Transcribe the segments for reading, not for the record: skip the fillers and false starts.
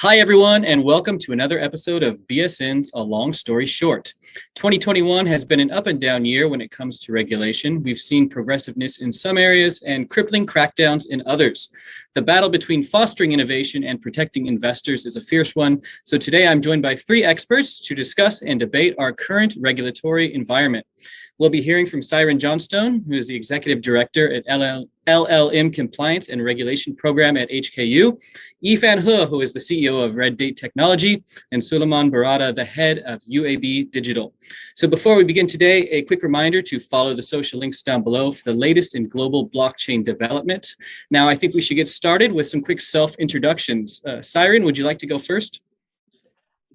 Hi, everyone, and welcome to another episode of BSN's A Long Story Short. 2021 has been an up and down year when it comes to regulation. We've seen progressiveness in some areas and crippling crackdowns in others. The battle between fostering innovation and protecting investors is a fierce one. So today I'm joined by three experts to discuss and debate our current regulatory environment. We'll be hearing from Syren Johnstone, who is the Executive Director at LLM Compliance and Regulation Program at HKU, Yifan He, who is the CEO of Red Date Technology, and Suleiman Barada, the head of UABdigital. So before we begin today, a quick reminder to follow the social links down below for the latest in global blockchain development. Now, I think we should get started with some quick self-introductions. Syren, would you like to go first?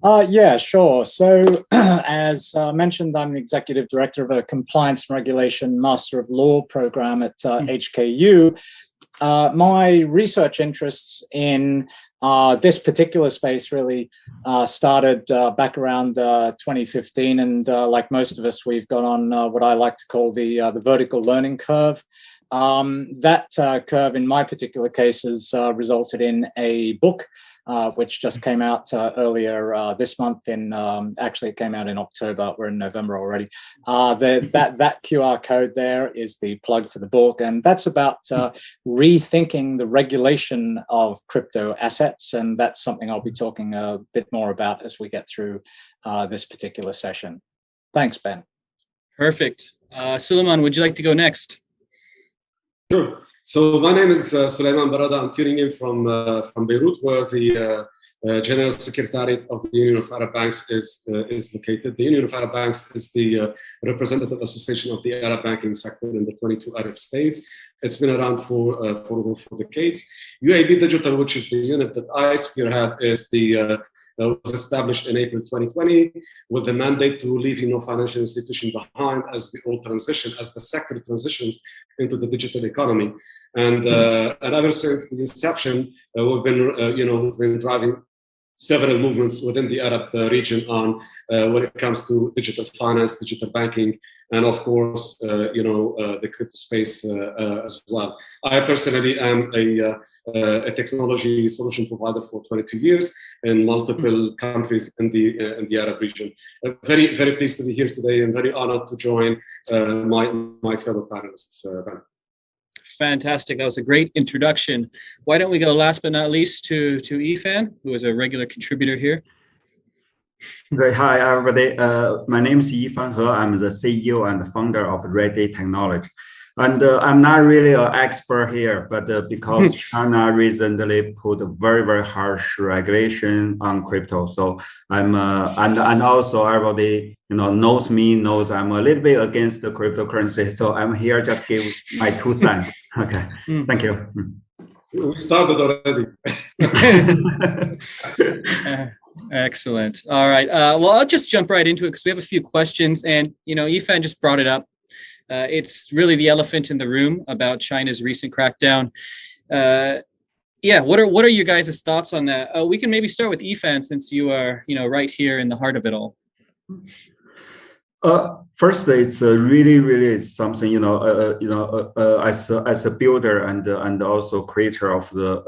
Yeah, sure. So as mentioned, I'm the Executive Director of a Compliance and Regulation Master of Law program at HKU. My research interests in this particular space really started back around 2015. And like most of us, we've gone on what I like to call the vertical learning curve. That curve, in my particular case, has resulted in a book which just came out earlier this month. Actually, it came out in October. We're in November already. That QR code there is the plug for the book, and that's about rethinking the regulation of crypto assets, and that's something I'll be talking a bit more about as we get through this particular session. Thanks, Ben. Perfect. Suleiman, would you like to go next? Sure. So my name is Suleiman Barada. I'm tuning in from Beirut, where the General Secretariat of the Union of Arab Banks is located. The Union of Arab Banks is the representative association of the Arab banking sector in the 22 Arab states. It's been around for over 4 decades. UABdigital, which is the unit that I spearhead, was established in April 2020 with the mandate to leave no financial institution behind as the sector transitions into the digital economy. And ever since the inception, we've been driving several movements within the Arab region on when it comes to digital finance, digital banking, and of course, the crypto space as well. I personally am a technology solution provider for 22 years in multiple countries in the Arab region. Very, very pleased to be here today and very honored to join my fellow panelists. Fantastic. That was a great introduction. Why don't we go last but not least to Yifan, who is a regular contributor here. Great. Hi, everybody. My name is Yifan He. I'm the CEO and founder of Red Date Technology. And I'm not really an expert here, but because China recently put a very, very harsh regulation on crypto, so I'm and also everybody knows I'm a little bit against the cryptocurrency, so I'm here just give my 2 cents. Okay, thank you. We started already. Excellent. All right. Well, I'll just jump right into it because we have a few questions, and Yifan just brought it up. It's really the elephant in the room about China's recent crackdown. What are your guys' thoughts on that? We can maybe start with Yifan, since you are right here in the heart of it all. First, it's really something as a builder and also creator of the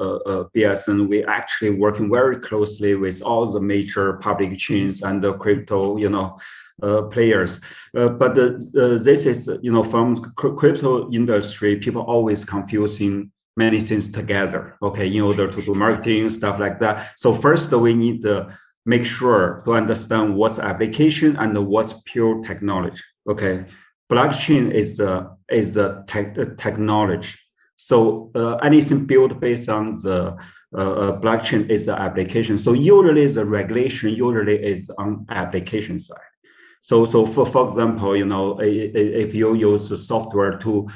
BSN, we actually working very closely with all the major public chains and the crypto players. But this is from crypto industry, people always confusing many things together. Okay, in order to do marketing stuff like that. So first, we need to make sure to understand what's application and what's pure technology. Okay, blockchain is a technology. So anything built based on the blockchain is the application. So usually the regulation is on application side. So for example, if you use software to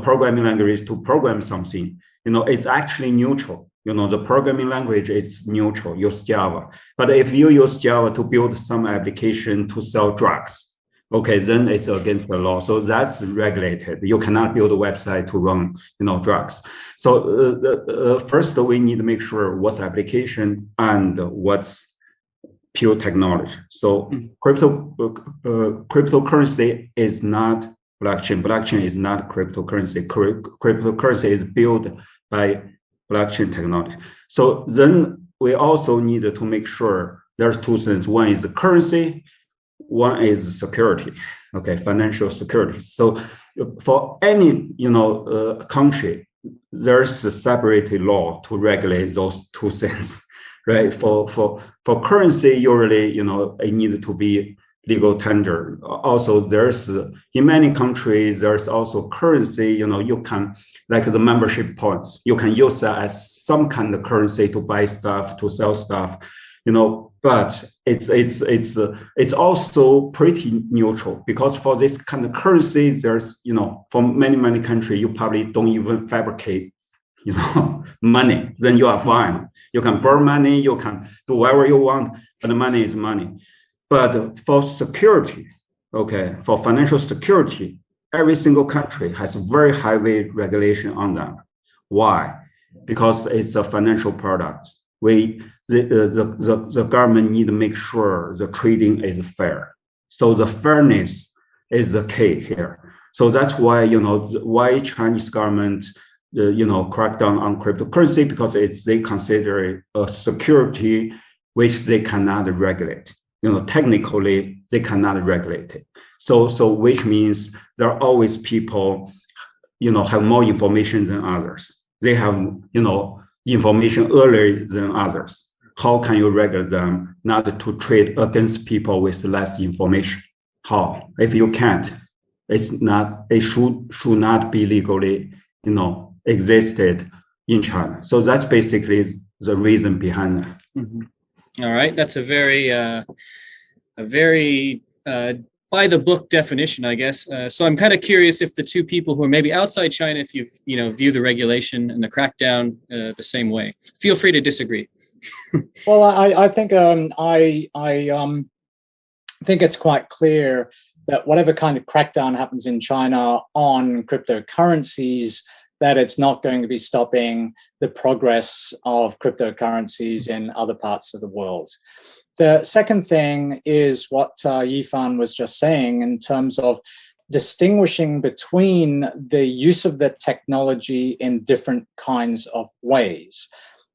programming language to program something, it's actually neutral. The programming language is neutral, use Java. But if you use Java to build some application to sell drugs, okay, then it's against the law. So that's regulated. You cannot build a website to run, drugs. So first we need to make sure what's application and what's pure technology. So cryptocurrency is not blockchain. Blockchain is not cryptocurrency. Cryptocurrency is built by blockchain technology. So then we also need to make sure there's two things. One is the currency, one is security, okay, financial security. So for any country, there's a separated law to regulate those two things, right? For currency, usually it needs to be legal tender. Also, there's in many countries there's also currency. You can, like the membership points, you can use that as some kind of currency to buy stuff, to sell stuff. But it's also pretty neutral, because for this kind of currency, there's for many countries, you probably don't even fabricate money. Then you are fine. You can burn money, you can do whatever you want, but the money is money. But for security, okay, for financial security, every single country has a very high regulation on that. Why? Because it's a financial product. The government need to make sure the trading is fair. So the fairness is the key here. So that's why why Chinese government crack down on cryptocurrency, because they consider it a security which they cannot regulate. Technically they cannot regulate it. So which means there are always people have more information than others. They have information earlier than others. How can you regulate them not to trade against people with less information? How? If you can't, it should not be legally existed in China. So that's basically the reason behind that. Mm-hmm. All right, that's a very by the book definition, I guess. So I'm kind of curious if the two people who are maybe outside China, if you view the regulation and the crackdown the same way. Feel free to disagree. Well, I think I think it's quite clear that whatever kind of crackdown happens in China on cryptocurrencies, that it's not going to be stopping the progress of cryptocurrencies in other parts of the world. The second thing is what Yifan was just saying in terms of distinguishing between the use of the technology in different kinds of ways.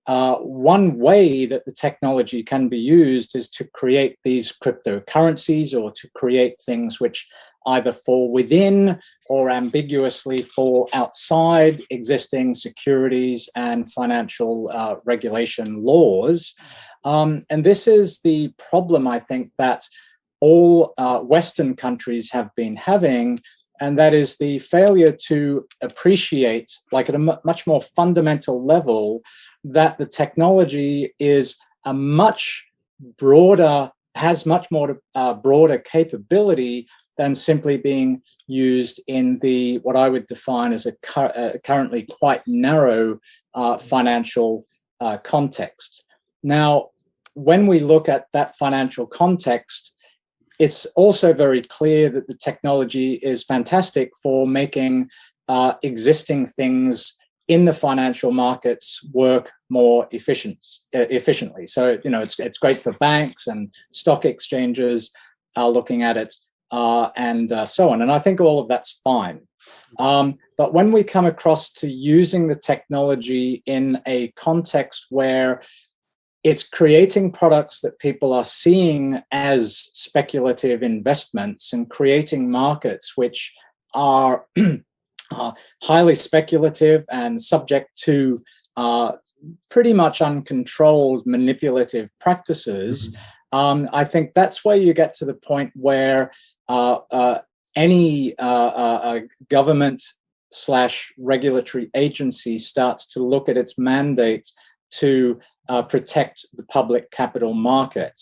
One way that the technology can be used is to create these cryptocurrencies, or to create things which either fall within or ambiguously fall outside existing securities and financial regulation laws. And this is the problem, I think, that all Western countries have been having, and that is the failure to appreciate, like at a much more fundamental level, that the technology is a much broader, has much more broader capability than simply being used in the what I would define as a currently quite narrow financial context. Now, when we look at that financial context, it's also very clear that the technology is fantastic for making existing things in the financial markets work more efficiently. So it's great for banks, and stock exchanges are looking at it, and so on. And I think all of that's fine. But when we come across to using the technology in a context where it's creating products that people are seeing as speculative investments, and creating markets which are highly speculative and subject to pretty much uncontrolled manipulative practices, I think that's where you get to the point where any government/regulatory agency starts to look at its mandate to protect the public capital market.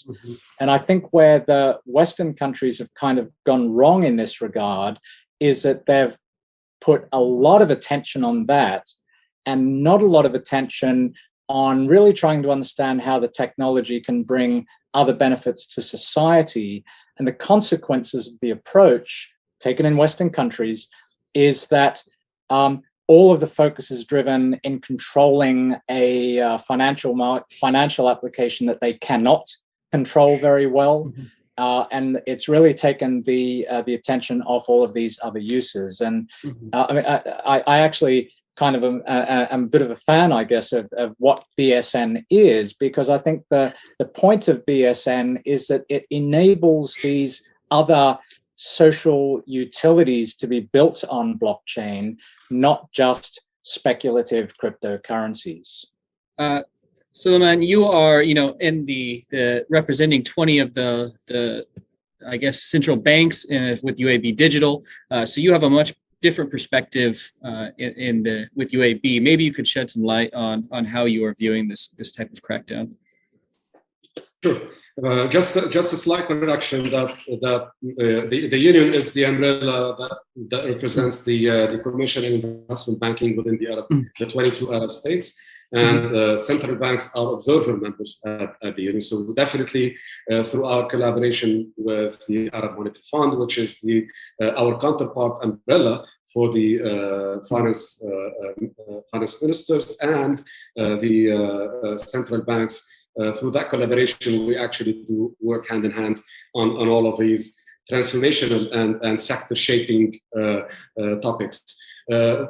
And I think where the Western countries have kind of gone wrong in this regard is that they've put a lot of attention on that, and not a lot of attention on really trying to understand how the technology can bring other benefits to society. And the consequences of the approach taken in Western countries is that all of the focus is driven in controlling a financial application that they cannot control very well. And it's really taken the attention off all of these other uses. And I mean, I actually kind of a bit of a fan, I guess, of what BSN is, because I think the point of BSN is that it enables these other social utilities to be built on blockchain, not just speculative cryptocurrencies. Suleiman, you are, in the representing 20 of the I guess central banks with UABdigital. So you have a much different perspective with UAB. Maybe you could shed some light on how you are viewing this type of crackdown. Sure. Just a slight correction that the union is the umbrella that represents the commission in investment banking within the 22 Arab states, and central banks are observer members at the union. So definitely through our collaboration with the Arab Monetary Fund, which is our counterpart umbrella for the finance ministers and the central banks. Through that collaboration, we actually do work hand in hand on all of these transformational and sector shaping topics.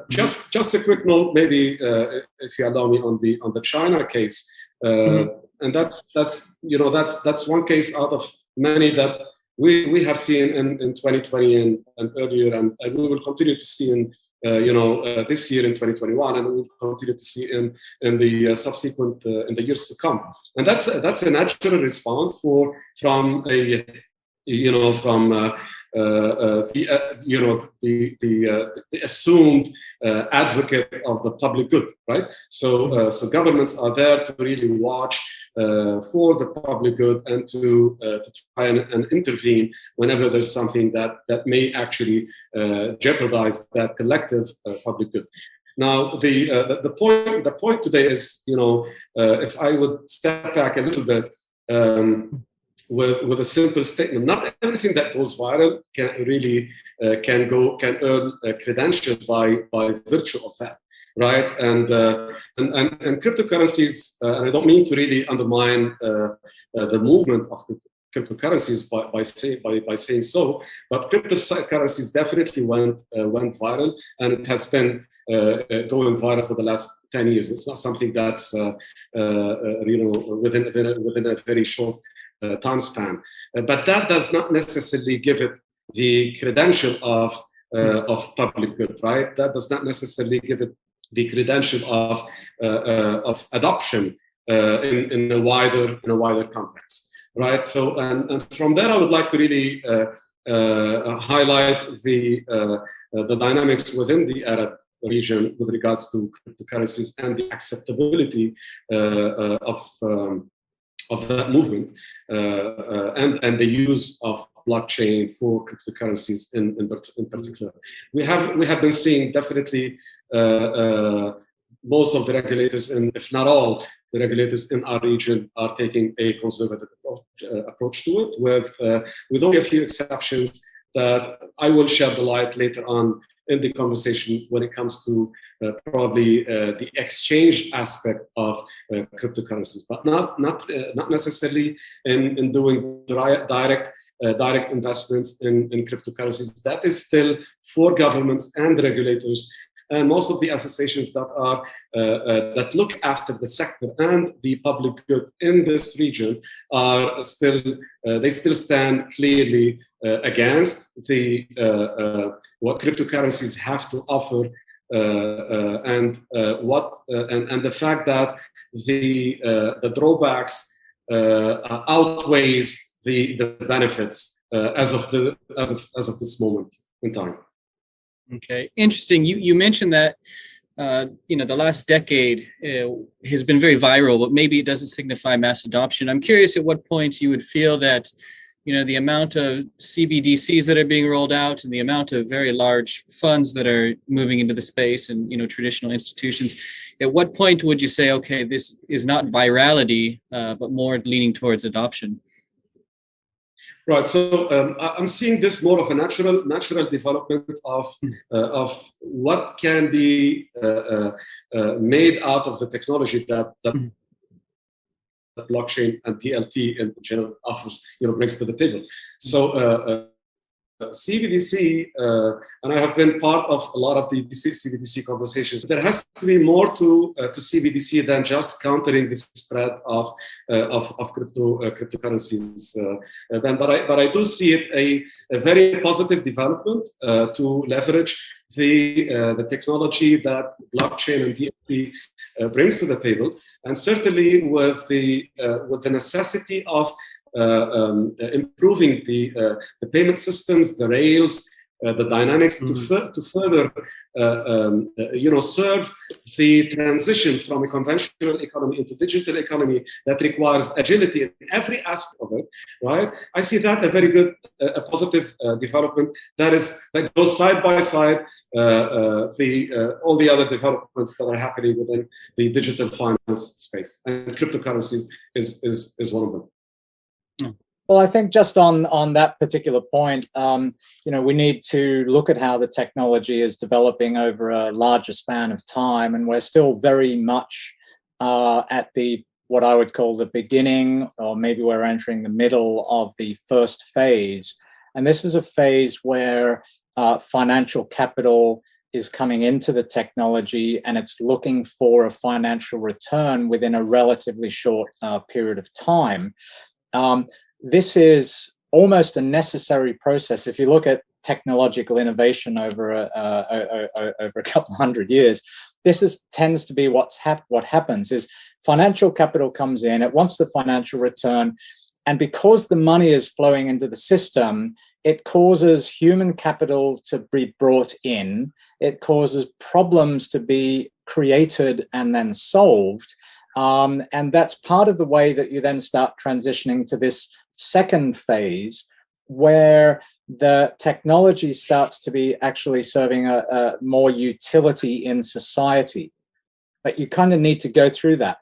Just a quick note, maybe if you allow me, on the China case, and that's one case out of many that we have seen in 2020 and earlier, and we will continue to see in this year in 2021, and we will continue to see in the subsequent in the years to come. And that's a natural response from the assumed advocate of the public good, right? So governments are there to really watch for the public good and to try and intervene whenever there's something that may actually jeopardize that collective public good. Now, the point today is, if I would step back a little bit, with a simple statement, not everything that goes viral can earn a credential by virtue of that, right? And cryptocurrencies, and I don't mean to really undermine the movement of cryptocurrencies by saying so, but cryptocurrencies definitely went viral, and it has been going viral for the last 10 years. It's not something that's within a very short time span, but that does not necessarily give it the credential of public good, right? That does not necessarily give it the credential of adoption in a wider context, right? So, and from there, I would like to really highlight the dynamics within the Arab region with regards to cryptocurrencies and the acceptability of that movement and the use of blockchain for cryptocurrencies in particular. We have been seeing definitely most of the regulators, and if not all the regulators in our region, are taking a conservative approach to it, with only a few exceptions that I will shed the light later on in the conversation when it comes to probably the exchange aspect of cryptocurrencies, but not necessarily in doing direct investments in cryptocurrencies. That is still for governments and regulators, and most of the associations that look after the sector and the public good in this region are still stand clearly against what cryptocurrencies have to offer, and the fact that the drawbacks outweighs the benefits as of this moment in time. Okay, interesting. You mentioned that the last decade has been very viral, but maybe it doesn't signify mass adoption. I'm curious at what point you would feel that the amount of CBDCs that are being rolled out and the amount of very large funds that are moving into the space and traditional institutions. At what point would you say, okay, this is not virality, but more leaning towards adoption? Right. So I'm seeing this more of a natural development of what can be made out of the technology that blockchain and DLT in general offers, brings to the table. So CBDC, and I have been part of a lot of the CBDC conversations. There has to be more to CBDC than just countering the spread of cryptocurrencies. But I do see it a very positive development to leverage the technology that blockchain and DLT brings to the table, and certainly with the necessity of improving the payment systems, the rails, the dynamics to further serve the transition from a conventional economy into digital economy that requires agility in every aspect of it. Right? I see that a very good, a positive development that goes side by side. All the other developments that are happening within the digital finance space, and cryptocurrencies is one of them. Well, I think just on that particular point, we need to look at how the technology is developing over a larger span of time, and we're still very much at what I would call the beginning, or maybe we're entering the middle of the first phase. And this is a phase where financial capital is coming into the technology, and it's looking for a financial return within a relatively short period of time. This is almost a necessary process. If you look at technological innovation over a couple hundred years, this tends to be what happens is financial capital comes in, it wants the financial return, and because the money is flowing into the system, it causes human capital to be brought in, it causes problems to be created and then solved, and that's part of the way that you then start transitioning to this second phase, where the technology starts to be actually serving a more utility in society. But you kind of need to go through that.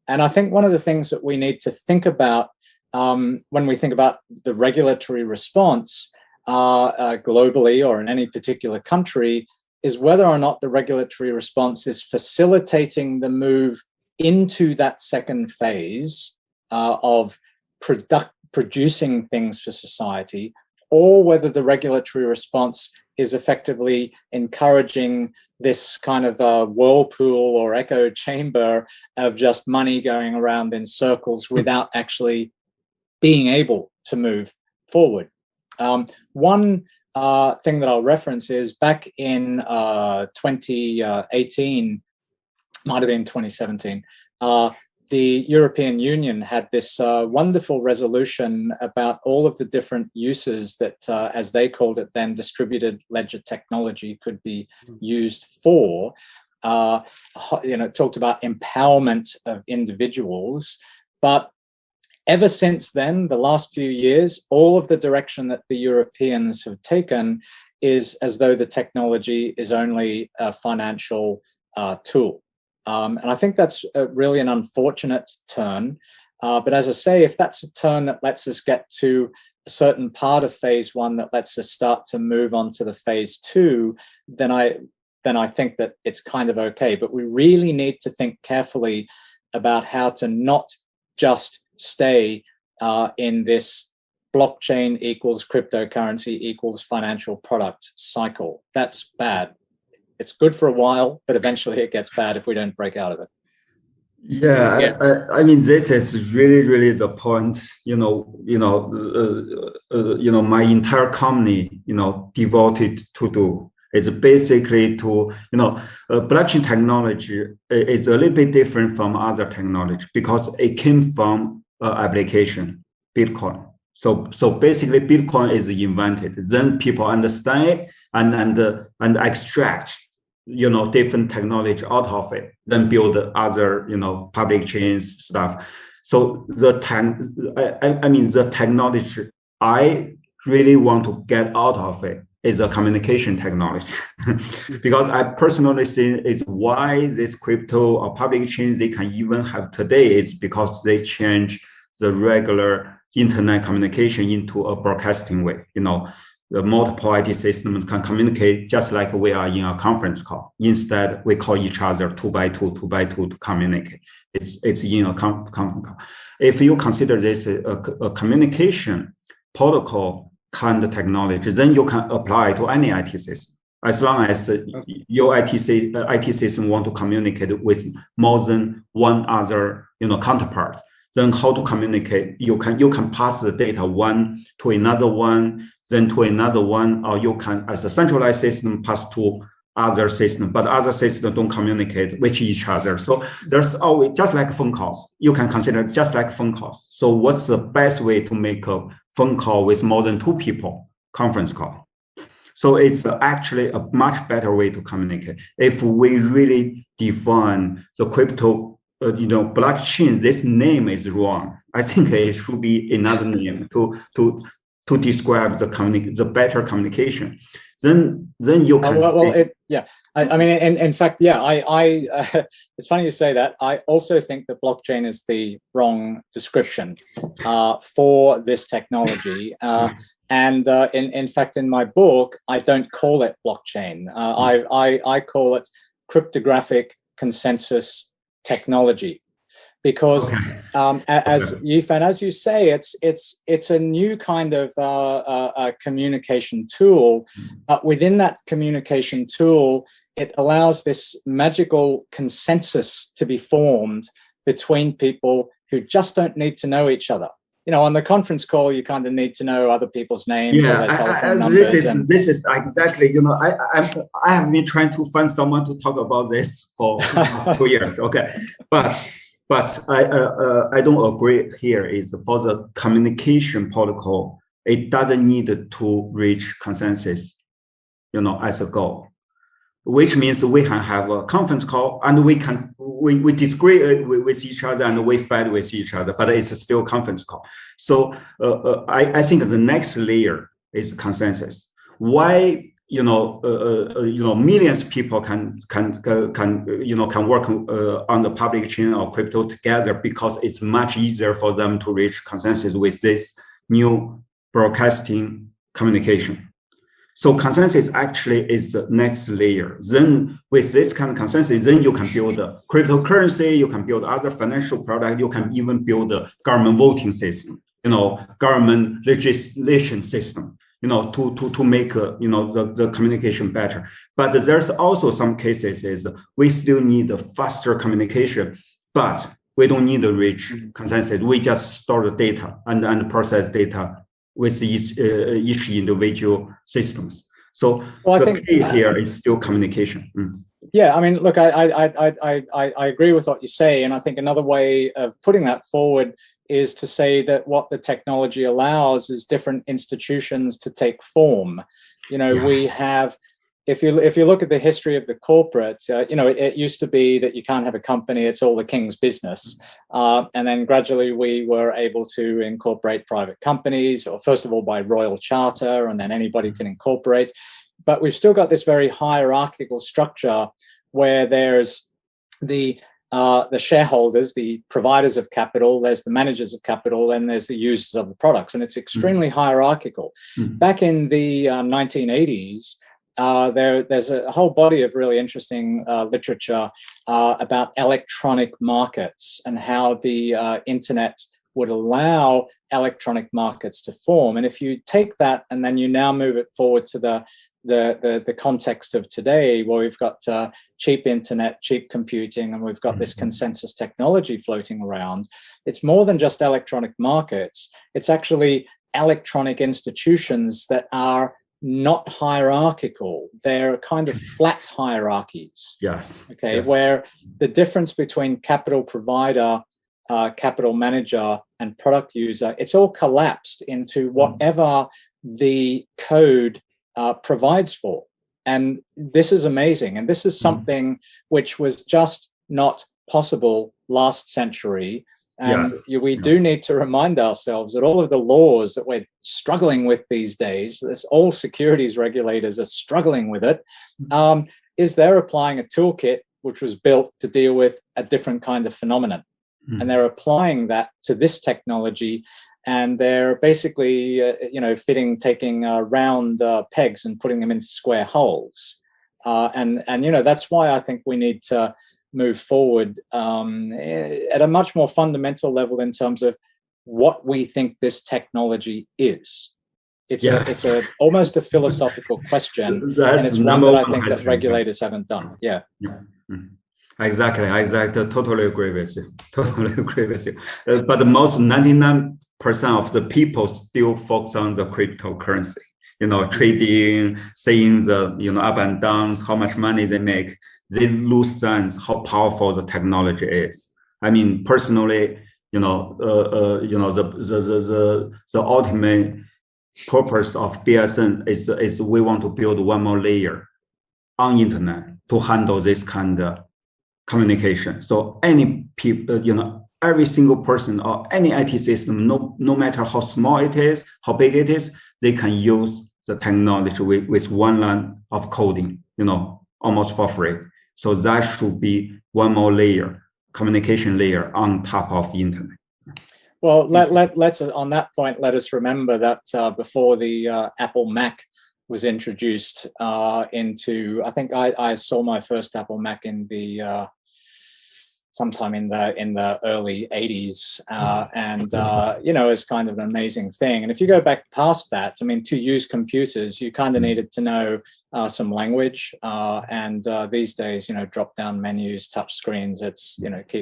And I think one of the things that we need to think about when we think about the regulatory response globally or in any particular country is whether or not the regulatory response is facilitating the move into that second phase of producing things for society, or whether the regulatory response is effectively encouraging this kind of whirlpool or echo chamber of just money going around in circles without actually being able to move forward. One thing that I'll reference is back in 2018, might have been 2017, the European Union had this wonderful resolution about all of the different uses that, as they called it then, distributed ledger technology could be used for. Talked about empowerment of individuals. But ever since then, the last few years, all of the direction that the Europeans have taken is as though the technology is only a financial tool. And I think that's really an unfortunate turn. But as I say, if that's a turn that lets us get to a certain part of phase one that lets us start to move on to the phase two, then I think that it's kind of okay. But we really need to think carefully about how to not just stay in this blockchain equals cryptocurrency equals financial product cycle. That's bad. It's good for a while, but eventually it gets bad if we don't break out of it. Yeah. I mean, this is really the point. My entire company, devoted to do is basically to, blockchain technology is a little bit different from other technology because it came from application, Bitcoin. So basically, Bitcoin is invented. Then people understand it and extract, different technology out of it. Then build other, public chains stuff. So the technology I really want to get out of it is a communication technology, because I personally think it's why this crypto or public chains they can even have today is because they change the regular internet communication into a broadcasting way. The multiple ID system can communicate just like we are in a conference call. Instead, we call each other 2x2 to communicate. It's in a conference call. If you consider this a communication protocol kind of technology, then you can apply to any IT system. As long as your IT system want to communicate with more than one other, counterpart, then how to communicate? You can pass the data one to another one, then to another one, or you can, as a centralized system, pass to other system, but other systems don't communicate with each other. So there's always, just like phone calls, you can consider just like phone calls. So what's the best way to make a phone call with more than 2 people? Conference call. So it's actually a much better way to communicate. If we really define the crypto, blockchain, this name is wrong. I think it should be another name to describe the better communication. Then you can. I mean, in fact, it's funny you say that. I also think that blockchain is the wrong description for this technology. And in fact, in my book, I don't call it blockchain. I call it cryptographic consensus technology, because as Yifan, as you say, it's a new kind of communication tool. But within that communication tool, it allows this magical consensus to be formed between people who just don't need to know each other. On the conference call, you kind of need to know other people's names or their telephone numbers. This is exactly, I have been trying to find someone to talk about this for 2 years. Okay, but I don't agree here. Is for the communication protocol, it doesn't need to reach consensus, as a goal, which means we can have a conference call and we disagree with each other and we fight with each other, but it's still a conference call. So I think the next layer is consensus. Why? Millions of people can work on the public chain or crypto together, because it's much easier for them to reach consensus with this new broadcasting communication. So consensus actually is the next layer. Then with this kind of consensus, then you can build a cryptocurrency, you can build other financial products, you can even build a government voting system, government legislation system, to make the communication better. But there's also some cases is we still need a faster communication, but we don't need a rich consensus. We just store the data and process data with each individual systems. So I think key here is still communication. Yeah, I mean, look, I agree with what you say, and I think another way of putting that forward is to say that what the technology allows is different institutions to take form. We have, if you look at the history of the corporates, it used to be that you can't have a company, it's all the king's business. And then gradually we were able to incorporate private companies, or first of all by royal charter, and then anybody can incorporate. But we've still got this very hierarchical structure where there's the shareholders, the providers of capital, there's the managers of capital, and there's the users of the products. And it's extremely hierarchical. Back in the 1980s, there's a whole body of really interesting literature about electronic markets and how the internet would allow electronic markets to form. And if you take that and then you now move it forward to the context of today, where we've got cheap internet, cheap computing, and we've got this consensus technology floating around, it's more than just electronic markets. It's actually electronic institutions that are not hierarchical. They're kind of flat hierarchies. Yes. Okay. Yes. Where the difference between capital provider, capital manager, and product user, it's all collapsed into whatever the code provides for. And this is amazing. And this is something which was just not possible last century. And we do need to remind ourselves that all of the laws that we're struggling with these days, all securities regulators are struggling with it, is they're applying a toolkit which was built to deal with a different kind of phenomenon. And they're applying that to this technology, and they're basically, taking round pegs and putting them into square holes. And that's why I think we need to move forward at a much more fundamental level in terms of what we think this technology is. it's a almost a philosophical question, and it's one that I think that regulators haven't done. Yeah. Exactly. Totally agree with you. But most 99% of the people still focus on the cryptocurrency. Trading, seeing the up and downs, how much money they make. They lose sense how powerful the technology is. I mean, personally, the ultimate purpose of BSN is we want to build one more layer on internet to handle this kind of communication. So any people, every single person or any IT system, no matter how small it is, how big it is, they can use the technology with one line of coding, almost for free. So that should be one more layer, communication layer on top of the internet. Well, let's on that point, let us remember that before the Apple Mac was introduced into, I think I saw my first Apple Mac in the sometime in the early 80s, and it's kind of an amazing thing. And if you go back past that, I mean, to use computers, you kind of needed to know some language, and these days, drop down menus, touch screens, it's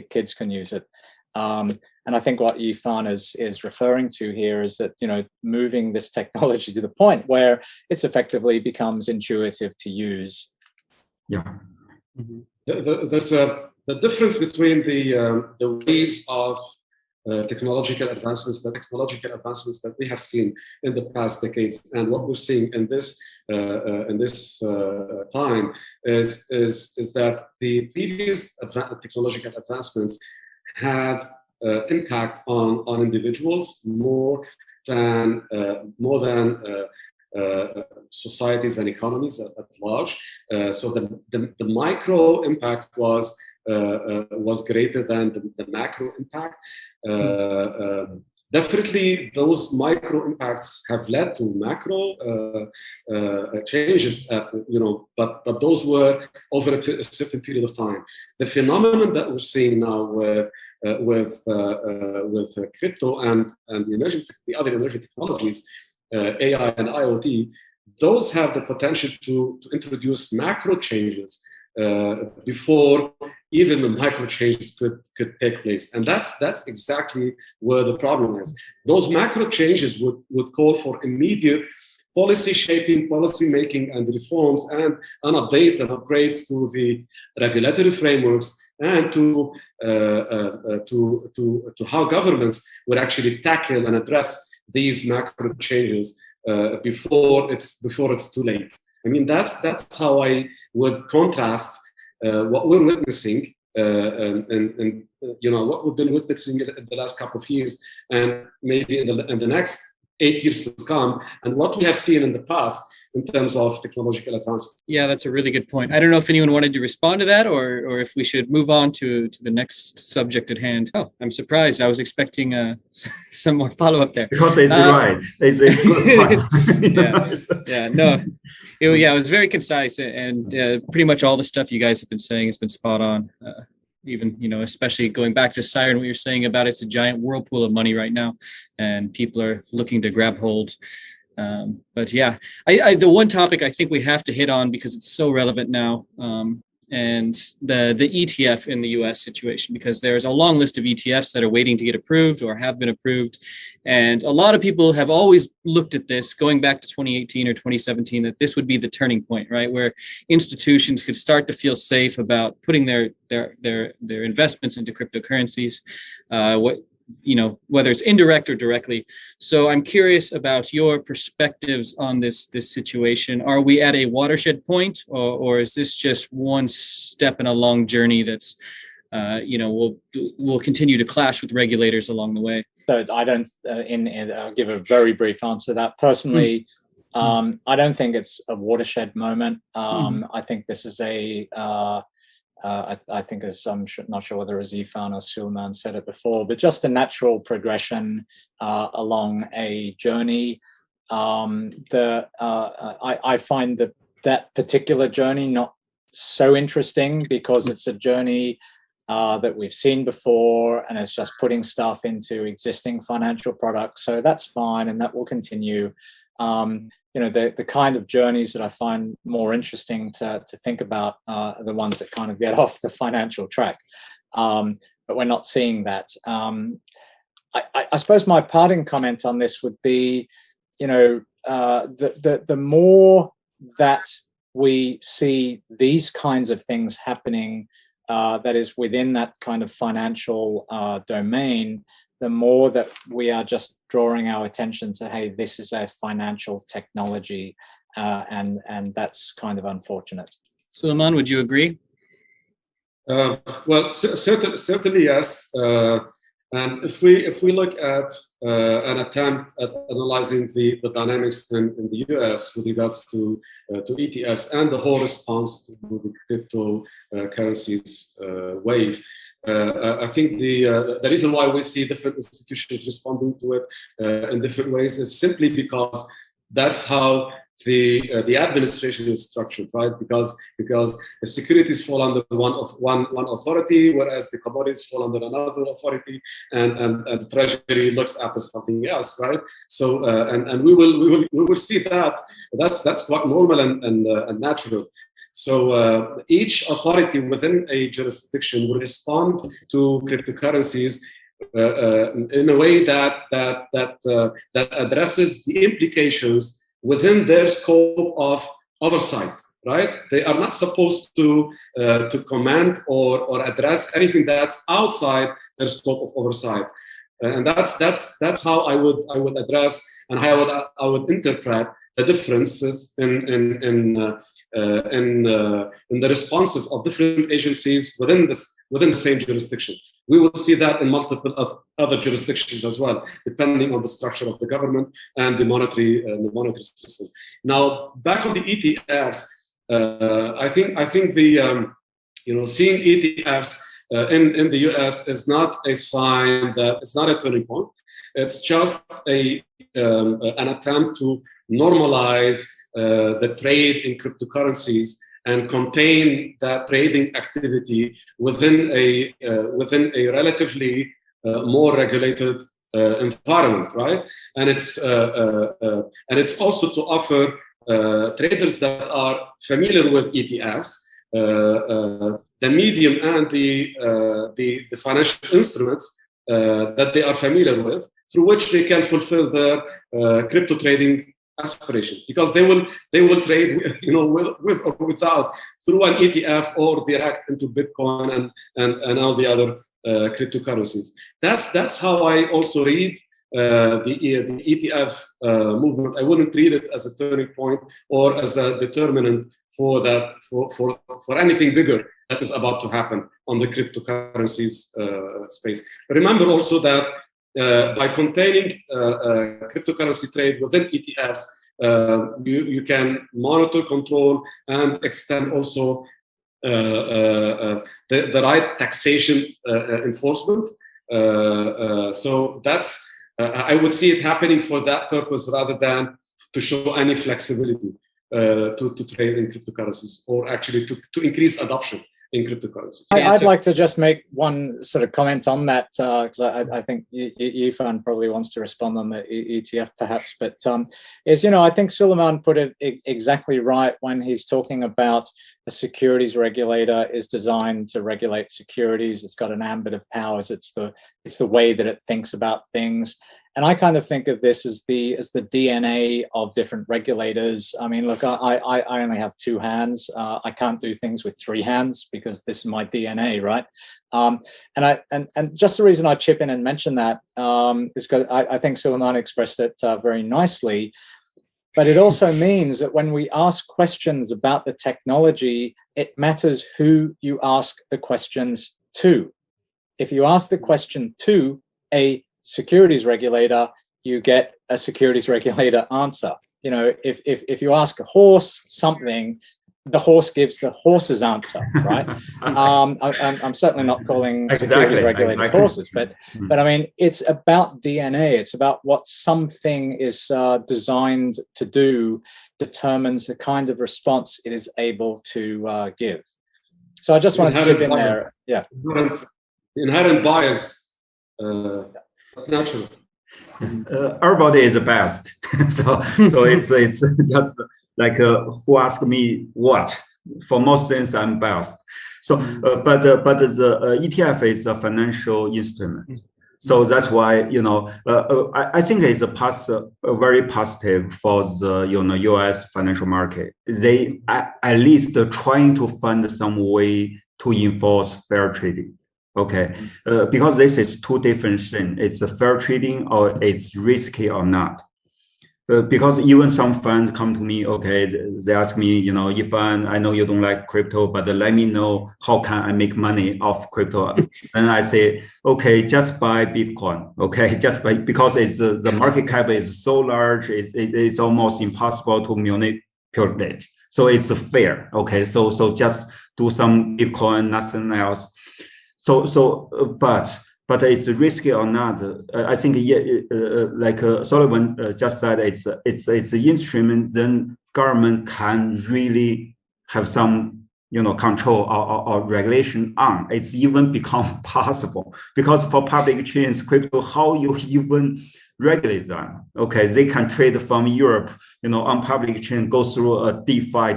kids can use it. And I think what Yifan is referring to here is that, moving this technology to the point where it's effectively becomes intuitive to use. Yeah. Mm-hmm. The difference between the waves of technological advancements that we have seen in the past decades and what we're seeing in this time is that the previous technological advancements had impact on individuals more than societies and economies at large. So the micro impact was greater than the macro impact. Definitely, those micro impacts have led to macro changes, but those were over a certain period of time. The phenomenon that we're seeing now with crypto and the other emerging technologies, AI and IoT, those have the potential to introduce macro changes before even the micro changes could take place. And that's exactly where the problem is. Those macro changes would call for immediate policy shaping, policy making, and reforms and updates and upgrades to the regulatory frameworks and to how governments would actually tackle and address these macro changes before it's too late. I mean, that's how I would contrast what we're witnessing and what we've been witnessing in the last couple of years, and maybe in the next 8 years to come, and what we have seen in the past in terms of technological advancements. Yeah, that's a really good point. I don't know if anyone wanted to respond to that, or if we should move on to the next subject at hand. Oh, I'm surprised. I was expecting some more follow-up there. Because it's right. It's good. It was very concise, and pretty much all the stuff you guys have been saying has been spot on. Even, especially going back to Syren, what you're saying about it's a giant whirlpool of money right now, and people are looking to grab hold. But yeah, the one topic I think we have to hit on because it's so relevant now, and the ETF in the US situation, because there's a long list of ETFs that are waiting to get approved or have been approved. And a lot of people have always looked at this going back to 2018 or 2017, that this would be the turning point, right? Where institutions could start to feel safe about putting their investments into cryptocurrencies, whether it's indirect or directly. So I'm curious about your perspectives on this situation. Are we at a watershed point, or is this just one step in a long journey that's, will continue to clash with regulators along the way? So I don't, I'll give a very brief answer to that. Personally, I don't think it's a watershed moment. I think this is I think, as I'm not sure whether it was Yifan or Suleiman said it before, but just a natural progression along a journey. I find that particular journey not so interesting because it's a journey that we've seen before, and it's just putting stuff into existing financial products. So that's fine, and that will continue. The kind of journeys that I find more interesting to think about are the ones that kind of get off the financial track. But we're not seeing that. I suppose my parting comment on this would be, the more that we see these kinds of things happening, that is within that kind of financial domain, the more that we are just drawing our attention to, hey, this is a financial technology, and that's kind of unfortunate. Suleiman, would you agree? Well, certainly yes. And if we look at an attempt at analyzing the dynamics in the US with regards to ETFs and the whole response to the cryptocurrencies wave, I think the reason why we see different institutions responding to it in different ways is simply because that's how the administration is structured, right? Because the securities fall under one authority, whereas the commodities fall under another authority, and the treasury looks after something else, right? So and we will see that that's quite normal and natural. So each authority within a jurisdiction will respond to cryptocurrencies in a way that addresses the implications within their scope of oversight, right? They are not supposed to comment or address anything that's outside their scope of oversight, and that's how I would address and how I would interpret the differences in the responses of different agencies within the same jurisdiction. We will see that in multiple other jurisdictions as well, depending on the structure of the government and the monetary system. Now, back on the ETFs, I think the seeing ETFs in the US is not a sign that it's not a turning point. It's just an attempt to normalize the trade in cryptocurrencies and contain that trading activity within a relatively more regulated environment, right? And it's also to offer traders that are familiar with ETFs the medium and the financial instruments that they are familiar with, through which they can fulfill their crypto trading aspirations, because they will trade with or without through an ETF or direct into Bitcoin and all the other cryptocurrencies. That's how I also read the ETF movement. I wouldn't read it as a turning point or as a determinant for anything bigger that is about to happen on the cryptocurrencies space. Remember also that by containing cryptocurrency trade within ETFs, you can monitor, control, and extend also the right taxation enforcement. So that's I would see it happening for that purpose rather than to show any flexibility to trade in cryptocurrencies, or actually to increase adoption in cryptocurrencies. I'd like to just make one sort of comment on that, because I think Yifan probably wants to respond on the ETF perhaps, but I think Suleiman put it exactly right when he's talking about a securities regulator is designed to regulate securities. It's got an ambit of powers. It's the way that it thinks about things. And I kind of think of this as the DNA of different regulators. I mean, look, I only have two hands. I can't do things with three hands because this is my DNA, right? And just the reason I chip in and mention that is because I think Suleiman expressed it very nicely. But it also means that when we ask questions about the technology, it matters who you ask the questions to. If you ask the question to a securities regulator, you get a securities regulator answer. If you ask a horse something, the horse gives the horse's answer, right? I'm certainly not calling securities regulators horses, but I mean, it's about DNA. It's about what something is designed to do, determines the kind of response it is able to give. So I just wanted to chip in there. Yeah. Inherent bias. That's natural. Everybody is the best. so it's just like who ask me what. For most things, I'm best. So, but the ETF is a financial instrument. So that's why, you know, I think it's a very positive for the, you know, US financial market. They at least trying to find some way to enforce fair trading. Okay, because this is two different things. It's a fair trading or it's risky or not. Because even some funds come to me, okay, they ask me, you know, Yifan, I know you don't like crypto, but let me know how can I make money off crypto. And I say, okay, just buy Bitcoin, okay, just buy, because it's the market cap is so large, it's almost impossible to manipulate. So it's fair, okay. So just do some Bitcoin, nothing else. But it's risky or not. I think like Suleiman just said, it's an instrument. Then government can really have some, you know, control or regulation on. It's even become possible because for public exchange crypto, how you even regulate them? Okay, they can trade from Europe, you know, on public exchange, go through a DeFi,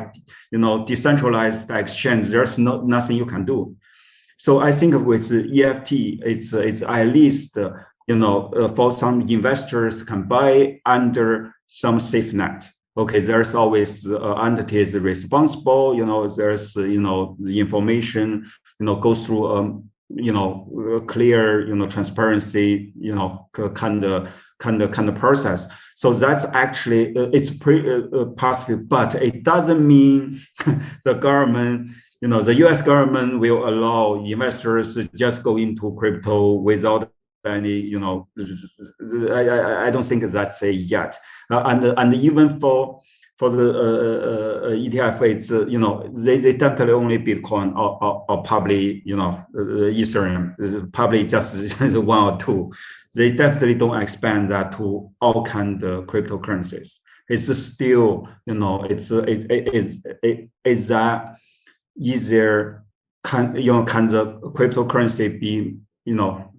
you know, decentralized exchange. There's nothing you can do. So I think with EFT, it's at least, you know, for some investors can buy under some safe net. Okay, there's always entities responsible, you know, there's, you know, the information, you know, goes through, you know, clear, you know, transparency, you know, kind of process. So that's actually, it's pretty positive, but it doesn't mean the government, you know, the US government will allow investors to just go into crypto without any, you know, I don't think that's a yet. And even for the ETF, it's, you know, they definitely only Bitcoin or probably, you know, Ethereum, probably just one or two. They definitely don't expand that to all kind of cryptocurrencies. It's still, you know, it's that easier can the cryptocurrency be, you know,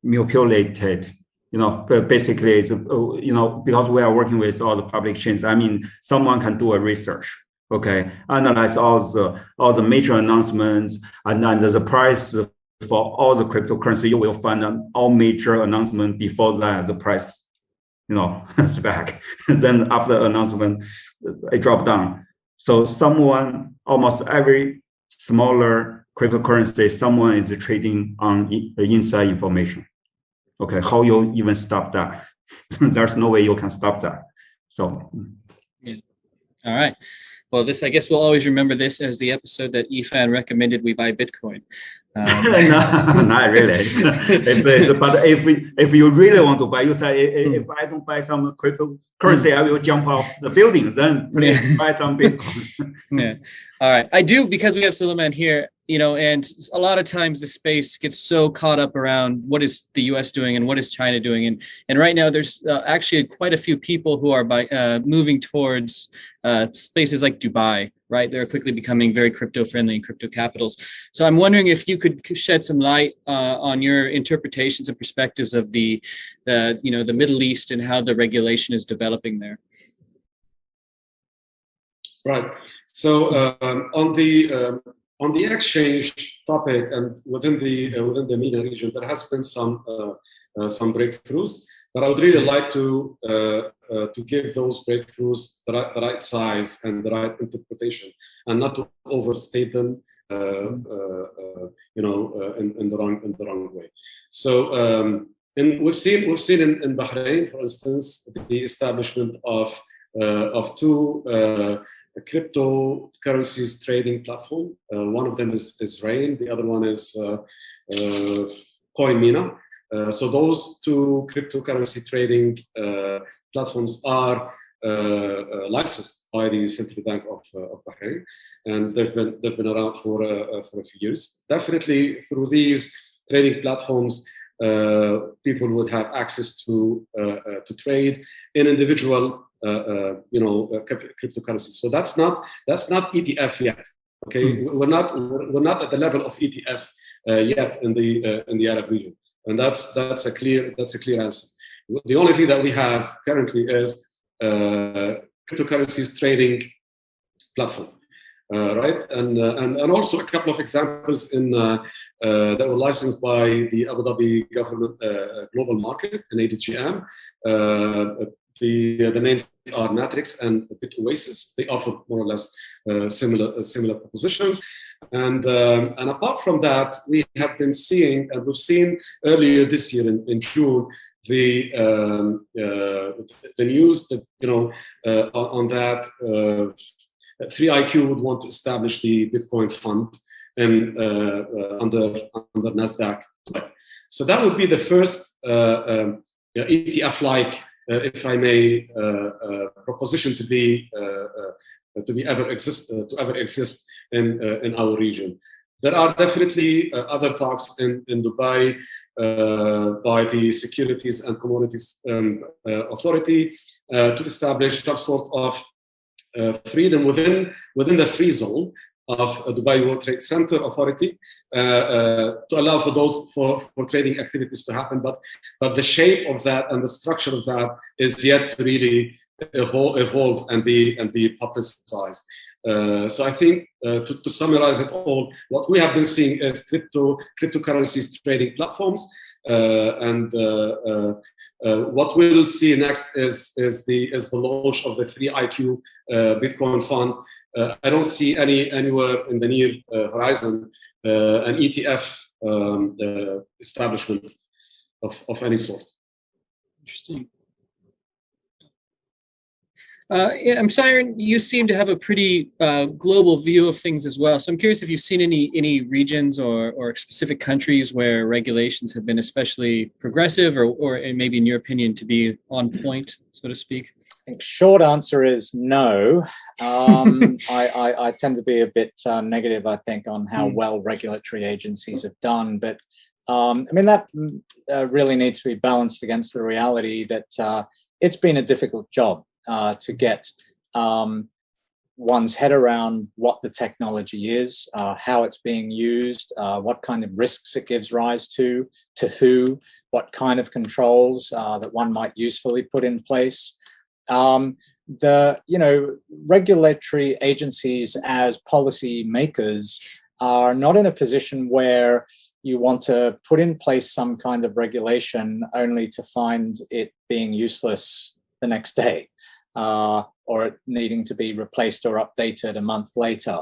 manipulated, you know, but basically it's, you know, because we are working with all the public exchanges. I mean, someone can do a research, okay, analyze all the major announcements and the price for all the cryptocurrency. You will find all major announcement before that the price, you know, spec. Then after announcement, it dropped down. So someone, almost every smaller cryptocurrency, someone is trading on inside information. Okay, how you even stop that? There's no way you can stop that. So, yeah. All right. Well, I guess we'll always remember this as the episode that Yifan recommended we buy Bitcoin. No, not really. But if you really want to buy, you say, if I don't buy some cryptocurrency, I will jump off the building. Then please buy some Bitcoin. Yeah. All right. I do, because we have Suleiman here, you know, and a lot of times the space gets so caught up around what is the US doing and what is China doing. And right now there's actually quite a few people who are moving towards spaces like Dubai, right? They're quickly becoming very crypto friendly and crypto capitals. So I'm wondering if you could shed some light on your interpretations and perspectives of the Middle East and how the regulation is developing there. Right. So on the exchange topic and within the MENA region, there has been some breakthroughs, but I would really like to give those breakthroughs the right size and the right interpretation, and not to overstate them, you know, in the wrong way. So, and we've seen in Bahrain, for instance, the establishment of two cryptocurrencies trading platform. One of them is Rain, the other one is CoinMina. So those two cryptocurrency trading platforms are licensed by the Central Bank of Bahrain, and they've been around for a few years. Definitely through these trading platforms, people would have access to trade in individual cryptocurrencies. So that's not ETF yet. Okay, we're not at the level of ETF yet in the Arab region, and that's a clear answer. The only thing that we have currently is cryptocurrencies trading platform, right? And also a couple of examples that were licensed by the Abu Dhabi government global market, an ADGM. The names are Matrix and BitOasis. They offer more or less similar propositions. And apart from that, we have been seeing, and we've seen earlier this year in June, the news that on that 3IQ would want to establish the Bitcoin fund under Nasdaq. So that would be the first ETF-like, if I may, proposition to ever exist in our region. There are definitely other talks in Dubai by the Securities and Commodities Authority to establish some sort of freedom within the free zone of Dubai World Trade Center Authority to allow for trading activities to happen, but the shape of that and the structure of that is yet to really evolve and be publicized. So I think to summarize it all, what we have been seeing is cryptocurrencies trading platforms, and what we'll see next is the launch of the 3IQ Bitcoin fund. I don't see anywhere in the near horizon an ETF establishment of any sort. Interesting. I'm Syren, you seem to have a pretty global view of things as well. So I'm curious if you've seen any regions or specific countries where regulations have been especially progressive or maybe in your opinion to be on point, so to speak. I think short answer is no. I tend to be a bit negative, I think, on how well regulatory agencies have done. But I mean, that really needs to be balanced against the reality that it's been a difficult job to get one's head around what the technology is, how it's being used, what kind of risks it gives rise to who, what kind of controls that one might usefully put in place. Regulatory agencies as policy makers are not in a position where you want to put in place some kind of regulation only to find it being useless the next day, or it needing to be replaced or updated a month later.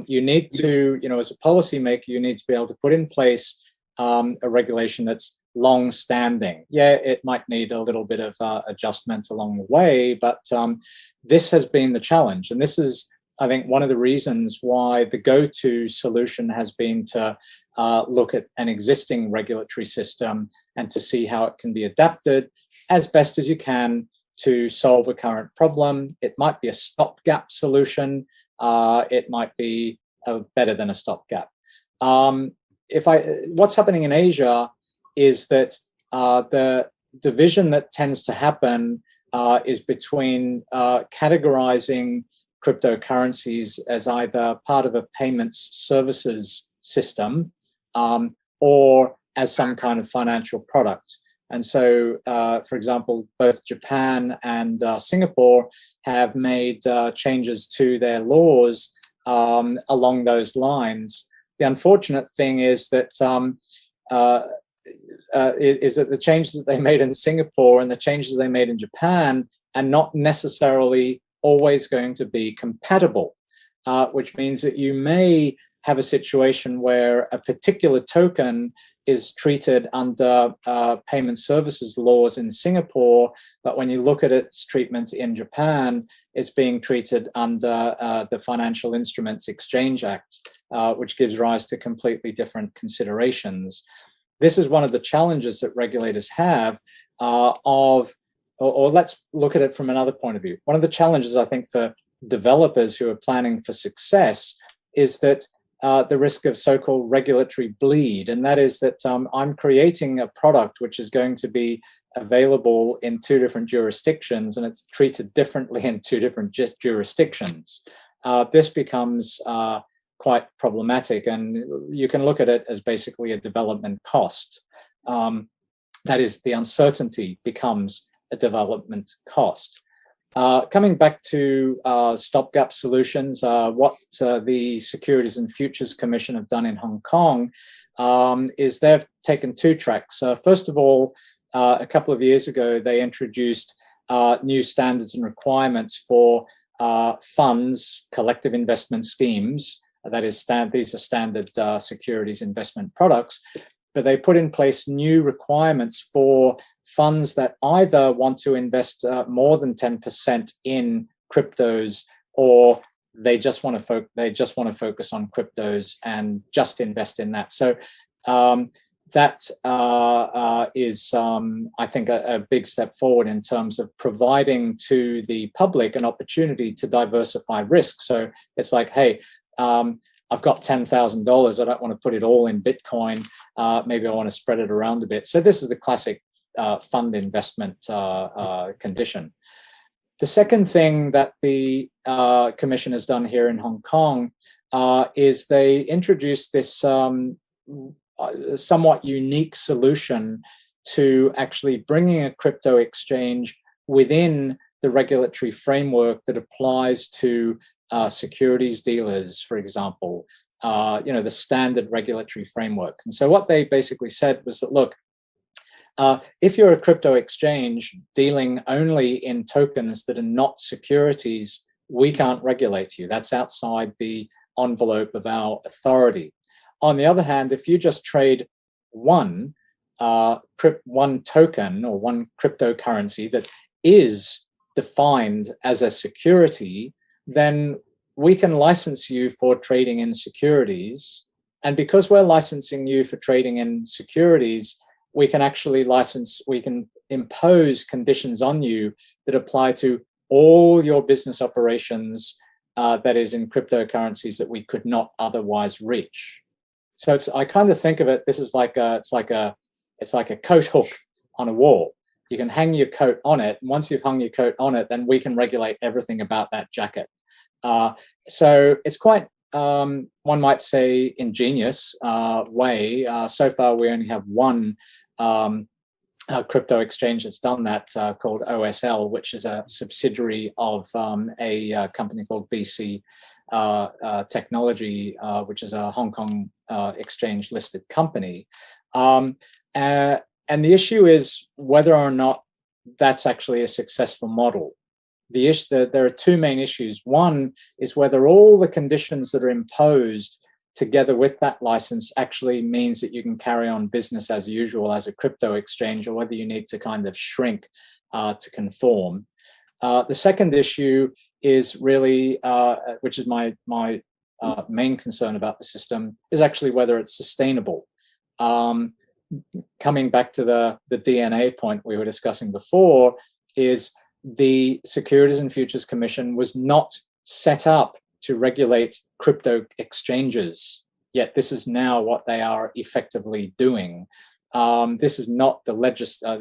You need to, as a policymaker, you need to be able to put in place a regulation that's long-standing. Yeah, it might need a little bit of adjustment along the way, but this has been the challenge. And this is, I think, one of the reasons why the go-to solution has been to look at an existing regulatory system and to see how it can be adapted as best as you can to solve a current problem. It might be a stopgap solution. It might be better than a stopgap. What's happening in Asia is that the division that tends to happen is between categorizing cryptocurrencies as either part of a payments services system or as some kind of financial product. And so, for example, both Japan and Singapore have made changes to their laws along those lines. The unfortunate thing is that the changes that they made in Singapore and the changes they made in Japan are not necessarily always going to be compatible, which means that you may have a situation where a particular token is treated under payment services laws in Singapore, but when you look at its treatment in Japan, it's being treated under the Financial Instruments Exchange Act, which gives rise to completely different considerations. This is one of the challenges that regulators have or let's look at it from another point of view. One of the challenges, I think, for developers who are planning for success is that the risk of so-called regulatory bleed, and that is that I'm creating a product which is going to be available in two different jurisdictions, and it's treated differently in two different jurisdictions. This becomes quite problematic, and you can look at it as basically a development cost. that is, the uncertainty becomes a development cost. Coming back to stopgap solutions, what the Securities and Futures Commission have done in Hong Kong is they've taken two tracks. First of all, a couple of years ago, they introduced new standards and requirements for funds, collective investment schemes. That is, these are standard securities investment products. But they put in place new requirements for funds that either want to invest more than 10% in cryptos, or they just want to focus on cryptos and just invest in that. So that is, I think, a big step forward in terms of providing to the public an opportunity to diversify risk. So it's like, hey, I've got $10,000. I don't want to put it all in Bitcoin. Maybe I want to spread it around a bit. So this is the classic fund investment condition. The second thing that the Commission has done here in Hong Kong is they introduced this somewhat unique solution to actually bringing a crypto exchange within the regulatory framework that applies to securities dealers, for example, the standard regulatory framework. And so what they basically said was that, look, if you're a crypto exchange dealing only in tokens that are not securities, we can't regulate you. That's outside the envelope of our authority. On the other hand, if you just trade one token or one cryptocurrency that is defined as a security, then we can license you for trading in securities. And because we're licensing you for trading in securities, we can actually impose conditions on you that apply to all your business operations, that is in cryptocurrencies that we could not otherwise reach. So I kind of think of it, this is like it's like a coat hook on a wall. You can hang your coat on it. And once you've hung your coat on it, then we can regulate everything about that jacket. So it's quite, one might say, ingenious way. So far, we only have one crypto exchange that's done that, called OSL, which is a subsidiary of a company called BC Technology, which is a Hong Kong exchange-listed company. And the issue is whether or not that's actually a successful model. There are two main issues. One is whether all the conditions that are imposed together with that license actually means that you can carry on business as usual as a crypto exchange, or whether you need to kind of shrink to conform. The second issue is really, which is my main concern about the system, is actually whether it's sustainable. Coming back to the DNA point we were discussing before, is the Securities and Futures Commission was not set up to regulate crypto exchanges, yet this is now what they are effectively doing. This is not the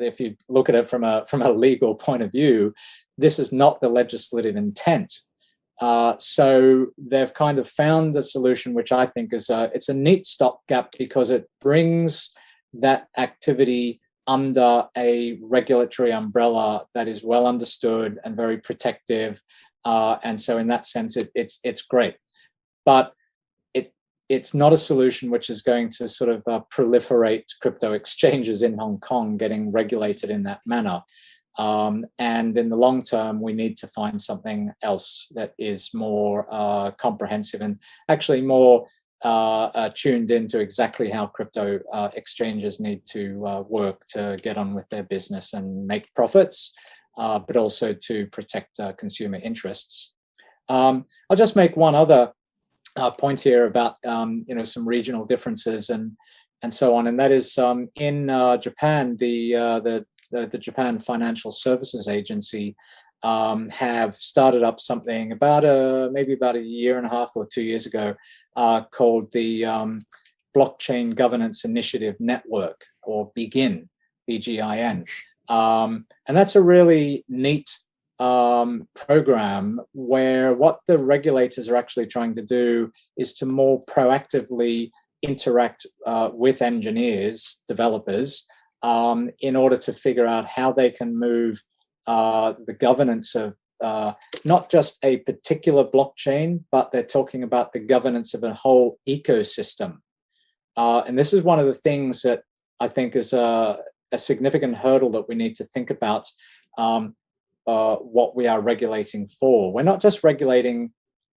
if you look at it from a legal point of view, this is not the legislative intent. So they've kind of found a solution which I think is it's a neat stopgap, because it brings that activity under a regulatory umbrella that is well understood and very protective. And so in that sense, it's great. But it's not a solution which is going to sort of proliferate crypto exchanges in Hong Kong getting regulated in that manner. And in the long term, we need to find something else that is more comprehensive and actually more tuned into exactly how crypto exchanges need to work to get on with their business and make profits, but also to protect consumer interests. I'll just make one other point here about some regional differences and so on, and that is in Japan, the Japan Financial Services Agency have started up something maybe about a year and a half or 2 years ago, called the Blockchain Governance Initiative Network, or BEGIN, BGIN. And that's a really neat program where what the regulators are actually trying to do is to more proactively interact with engineers, developers, in order to figure out how they can move the governance of not just a particular blockchain, but they're talking about the governance of a whole ecosystem. And this is one of the things that I think is a significant hurdle that we need to think about what we are regulating for. We're not just regulating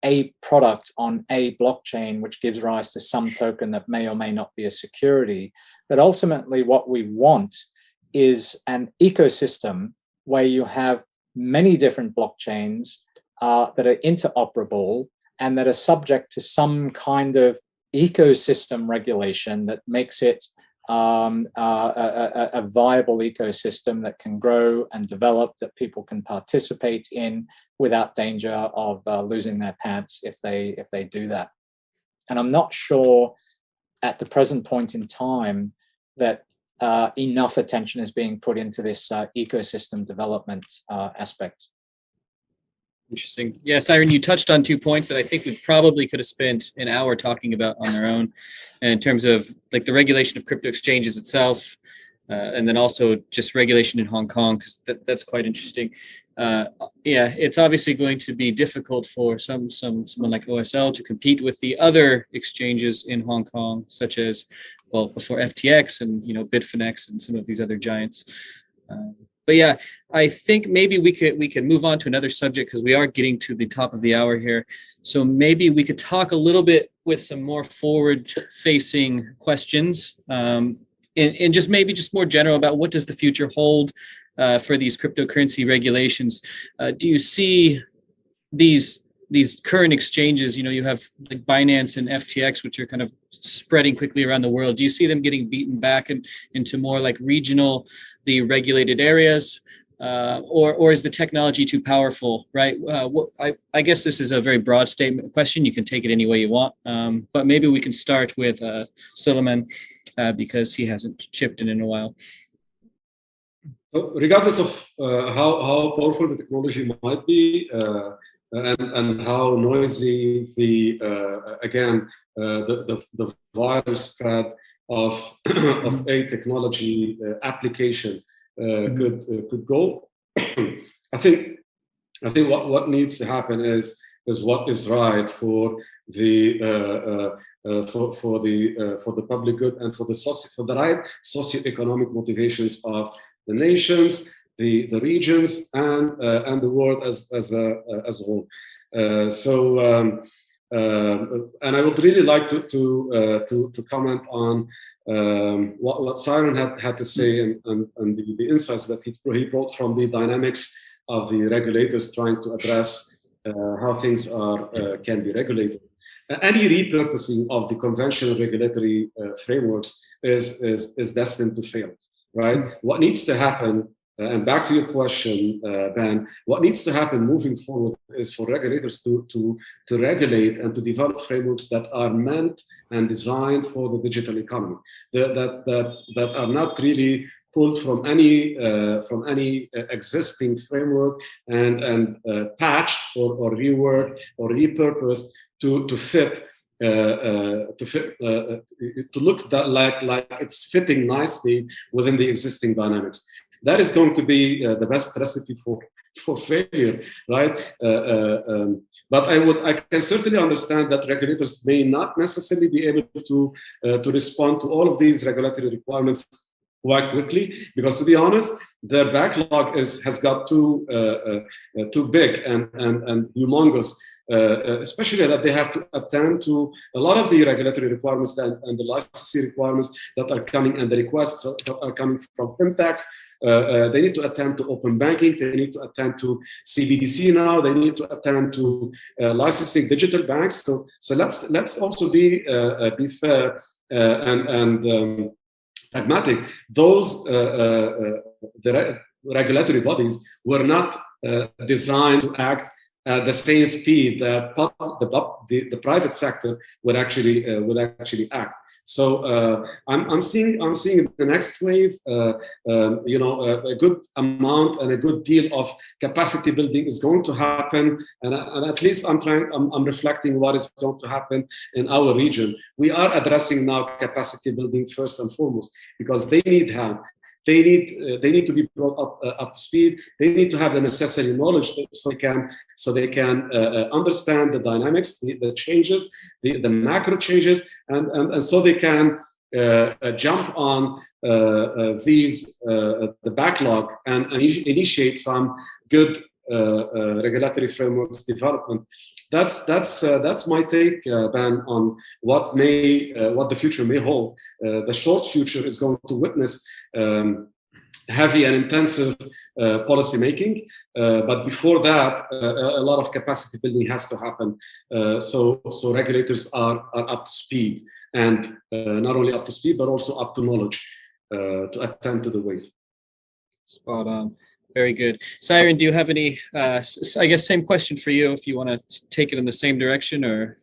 a product on a blockchain, which gives rise to some token that may or may not be a security. But ultimately, what we want is an ecosystem where you have many different blockchains that are interoperable and that are subject to some kind of ecosystem regulation that makes it a viable ecosystem that can grow and develop, that people can participate in without danger of losing their pants if they do that. And I'm not sure at the present point in time that enough attention is being put into this ecosystem development aspect. Interesting. Yeah, Syren, you touched on 2 points that I think we probably could have spent an hour talking about on their own, in terms of like the regulation of crypto exchanges itself, and then also just regulation in Hong Kong, because that's quite interesting. Yeah, it's obviously going to be difficult for someone like OSL to compete with the other exchanges in Hong Kong, such as, well, before FTX and Bitfinex and some of these other giants. But yeah, I think maybe we could move on to another subject, because we are getting to the top of the hour here. So maybe we could talk a little bit with some more forward-facing questions, and just maybe just more general about what does the future hold for these cryptocurrency regulations. Do you see these current exchanges? You have like Binance and FTX, which are kind of spreading quickly around the world. Do you see them getting beaten back into more like regional, the regulated areas, or is the technology too powerful, right? I guess this is a very broad statement question. You can take it any way you want, but maybe we can start with Suleiman, because he hasn't chipped in a while. So regardless of how powerful the technology might be, and how noisy the viral spread of a technology application could go. I think what needs to happen is what is right for the public good and for the right socioeconomic motivations of the nations, the regions, and the world as a whole. And I would really like to comment on what Syren had to say and the insights that he brought from the dynamics of the regulators trying to address how things can be regulated. Any repurposing of the conventional regulatory frameworks is destined to fail, right? What needs to happen, and back to your question, Ben, what needs to happen moving forward is for regulators to regulate and to develop frameworks that are meant and designed for the digital economy, that are not really pulled from any existing framework and patched or reworked or repurposed to look like it's fitting nicely within the existing dynamics. That is going to be the best recipe for failure, right? But I can certainly understand that regulators may not necessarily be able to respond to all of these regulatory requirements quite quickly, because to be honest, their backlog has got too big and humongous. Especially that they have to attend to a lot of the regulatory requirements and the licensing requirements that are coming, and the requests that are coming from fintechs. They need to attend to open banking. They need to attend to CBDC now. They need to attend to licensing digital banks. So let's also be fair and pragmatic. Those the regulatory bodies were not designed to act at the same speed that the private sector would actually act. So I'm seeing in the next wave, a good amount and a good deal of capacity building is going to happen, and at least I'm reflecting what is going to happen in our region. We are addressing now capacity building first and foremost because they need help. they need to be brought up to speed. They need to have the necessary knowledge so they can understand the dynamics, the changes, the macro changes, and so they can jump on the backlog and initiate some good regulatory frameworks development. That's my take, Ben, on what the future may hold. The short future is going to witness heavy and intensive policy making, but before that, a lot of capacity building has to happen. So regulators are up to speed, and not only up to speed, but also up to knowledge to attend to the wave. Spot on. Very good. Syren, do you have any, I guess, same question for you if you want to take it in the same direction or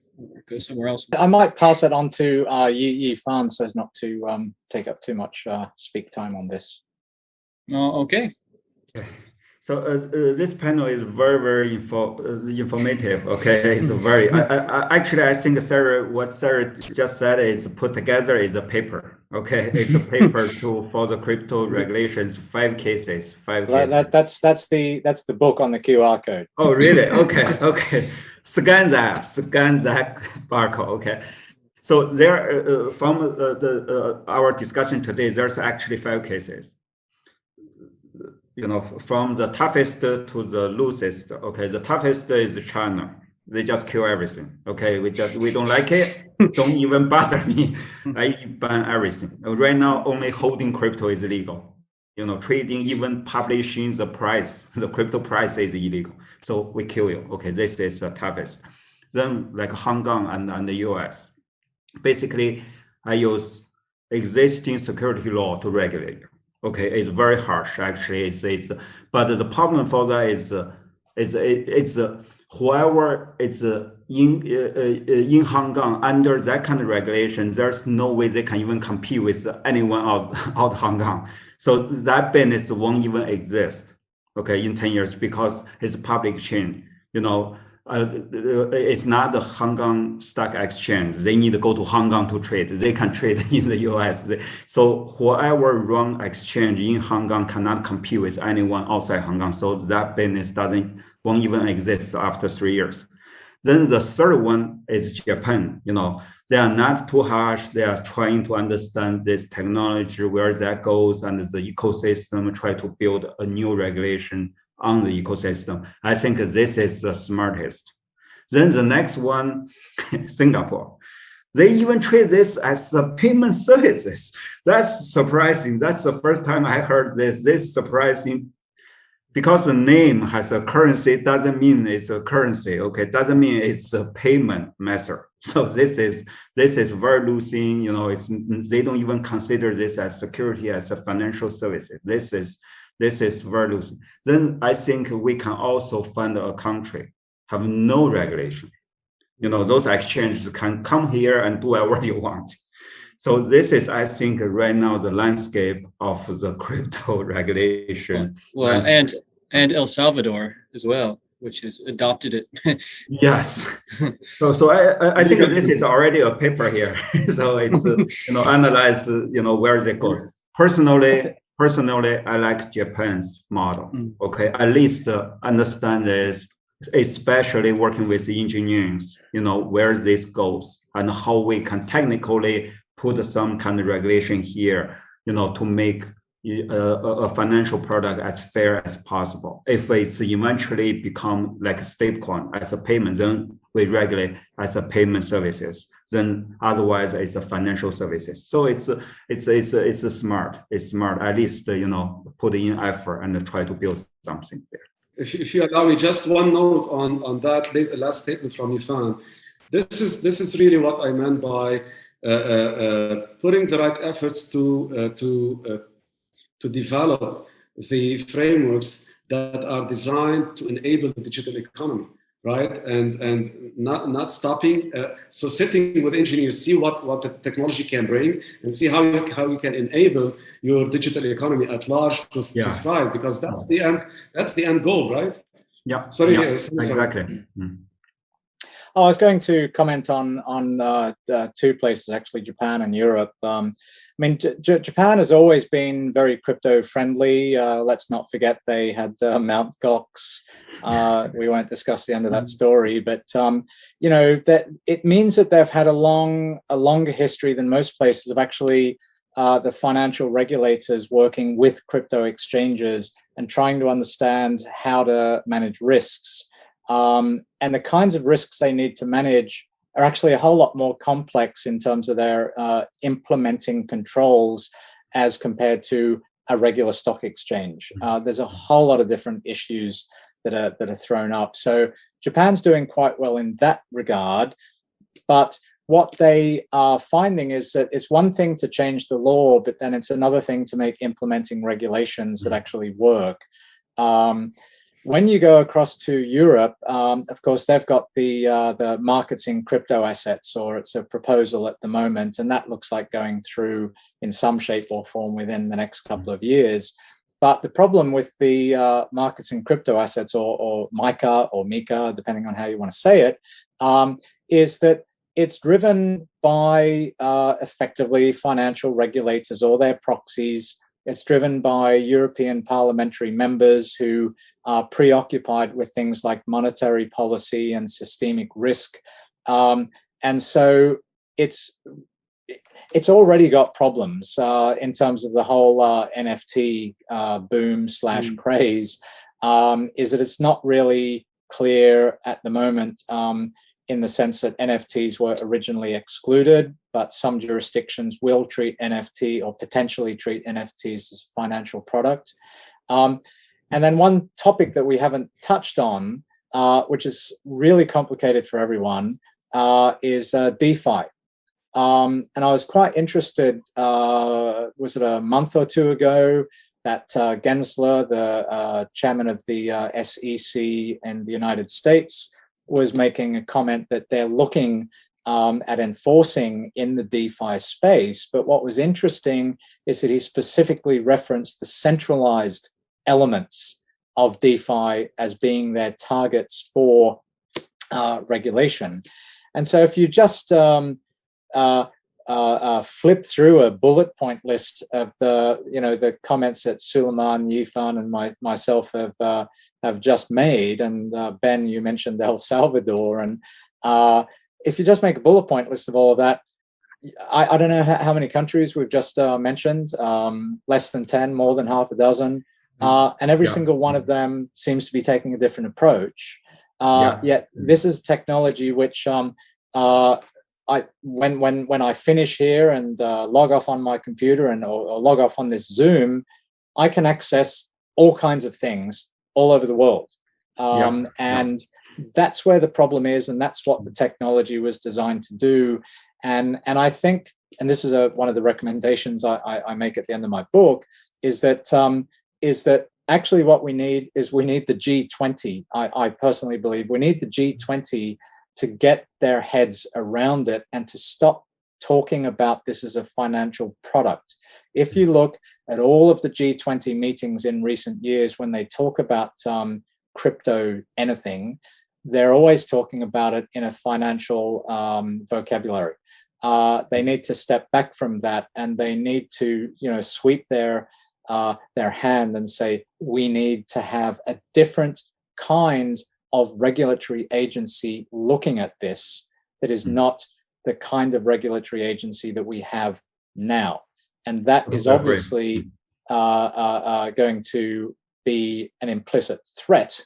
go somewhere else? I might pass it on to Yifan so as not to take up too much speak time on this. Oh, okay. So this panel is very informative. Okay, it's very. Actually, I think what Sarah just said is put together is a paper. Okay, it's a paper for the crypto regulations. 5 cases. That's the book on the QR code. Oh, really? Okay. Scan that barcode. Okay. So there, from our discussion today, there's actually 5 cases. From the toughest to the loosest. Okay, the toughest is China. They just kill everything. Okay, we don't like it. Don't even bother me. I ban everything. Right now, only holding crypto is illegal. Trading, even publishing the price, the crypto price is illegal. So we kill you. Okay, this is the toughest. Then like Hong Kong and the US. Basically, I use existing security law to regulate. Okay, it's very harsh actually. But the problem for that is whoever is in Hong Kong under that kind of regulation, there's no way they can even compete with anyone out of Hong Kong. So that business won't even exist. Okay, in 10 years because it's a public chain. It's not the Hong Kong stock exchange. They need to go to Hong Kong to trade. They can trade in the US. So whoever run exchange in Hong Kong cannot compete with anyone outside Hong Kong. So that business won't even exist after 3 years. Then the third one is Japan. They are not too harsh. They are trying to understand this technology, where that goes, and the ecosystem, try to build a new regulation on the ecosystem. I think this is the smartest. Then the next one, Singapore. They even treat this as a payment services. That's surprising. That's the first time I heard this. This is surprising because the name has a currency doesn't mean it's a currency. Okay, doesn't mean it's a payment method. So this is very losing. They don't even consider this as security, as a financial services. This is very loose. Then I think we can also find a country have no regulation. Those exchanges can come here and do whatever you want. So this is, I think, right now the landscape of the crypto regulation. Well, and El Salvador as well, which has adopted it. Yes. So I think this is already a paper here. So it's analyze where they go. Personally, I like Japan's model. Okay, at least understand this, especially working with the engineers, where this goes and how we can technically put some kind of regulation here, to make a financial product as fair as possible. If it's eventually become like a stablecoin as a payment, then we regulate as a payment services. Then otherwise it's a financial services. So it's smart. It's smart. At least put in effort and try to build something there. If you allow me, just one note on that last statement from Yifan. This is really what I meant by putting the right efforts to develop the frameworks that are designed to enable the digital economy, right? And not stopping. So sitting with engineers, see what the technology can bring, and see how you can enable your digital economy at large to thrive, because that's the end goal, right? Yeah. Sorry. Exactly. I was going to comment on two places, actually, Japan and Europe. I mean, Japan has always been very crypto friendly. Let's not forget they had Mt. Gox. We won't discuss the end of that story, but you know, that it means that they've had a longer history than most places of actually the financial regulators working with crypto exchanges and trying to understand how to manage risks. And the kinds of risks they need to manage are actually a whole lot more complex in terms of their implementing controls as compared to a regular stock exchange. There's a whole lot of different issues that are thrown up. So Japan's doing quite well in that regard, but what they are finding is that it's one thing to change the law, but then it's another thing to make implementing regulations that actually work. When you go across to Europe, of course, they've got the markets in crypto assets, or it's a proposal at the moment, and that looks like going through in some shape or form within the next couple of years. But the problem with the markets in crypto assets, or MICA or MiCA, depending on how you want to say it, is that it's driven by effectively financial regulators or their proxies. It's driven by European parliamentary members who are preoccupied with things like monetary policy and systemic risk. And so it's already got problems in terms of the whole NFT boom / craze, is that it's not really clear at the moment in the sense that NFTs were originally excluded, but some jurisdictions will treat NFT or potentially treat NFTs as a financial product. And then one topic that we haven't touched on, which is really complicated for everyone, is DeFi. And I was quite interested, was it a month or two ago, that Gensler, the chairman of the SEC in the United States, was making a comment that they're looking at enforcing in the DeFi space. But what was interesting is that he specifically referenced the centralized elements of DeFi as being their targets for regulation. And so if you just flip through a bullet point list of the comments that Suleiman, Yifan, and myself have just made, and Ben, you mentioned El Salvador, and if you just make a bullet point list of all of that, I don't know how many countries we've just mentioned, less than 10, more than half a dozen, and every single one of them seems to be taking a different approach. Yet this is technology which when I finish here and log off on my computer or log off on this Zoom, I can access all kinds of things all over the world. And that's where the problem is, and that's what the technology was designed to do. And I think, and this is one of the recommendations I make at the end of my book, is that actually what we need is we need the G20. I personally believe we need the G20 to get their heads around it and to stop talking about this as a financial product. If you look at all of the G20 meetings in recent years, when they talk about crypto anything, they're always talking about it in a financial vocabulary. They need to step back from that, and they need to, sweep their hand and say, we need to have a different kind of regulatory agency looking at this that is not the kind of regulatory agency that we have now. And that is obviously going to be an implicit threat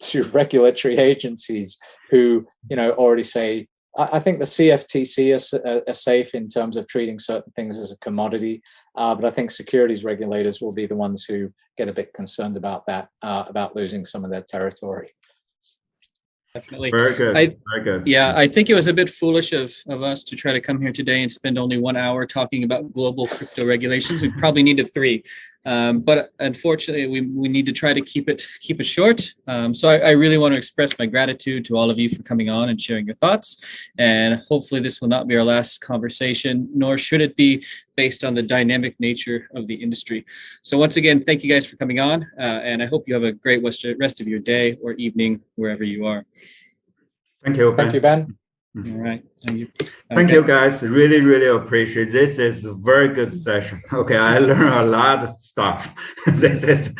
to regulatory agencies who, already say, I think the CFTC are safe in terms of treating certain things as a commodity, but I think securities regulators will be the ones who get a bit concerned about that, about losing some of their territory. Definitely. Very good. Very good. Yeah, I think it was a bit foolish of us to try to come here today and spend only 1 hour talking about global crypto regulations. We probably needed 3. But unfortunately, we need to try to keep it short. So I really want to express my gratitude to all of you for coming on and sharing your thoughts. And hopefully this will not be our last conversation, nor should it be, based on the dynamic nature of the industry. So once again, thank you guys for coming on. And I hope you have a great rest of your day or evening, wherever you are. Thank you, Ben. Thank you, Ben. All right. Thank you. Thank you, guys. Really, really appreciate this. Is a very good session. Okay, I learned a lot of stuff. This is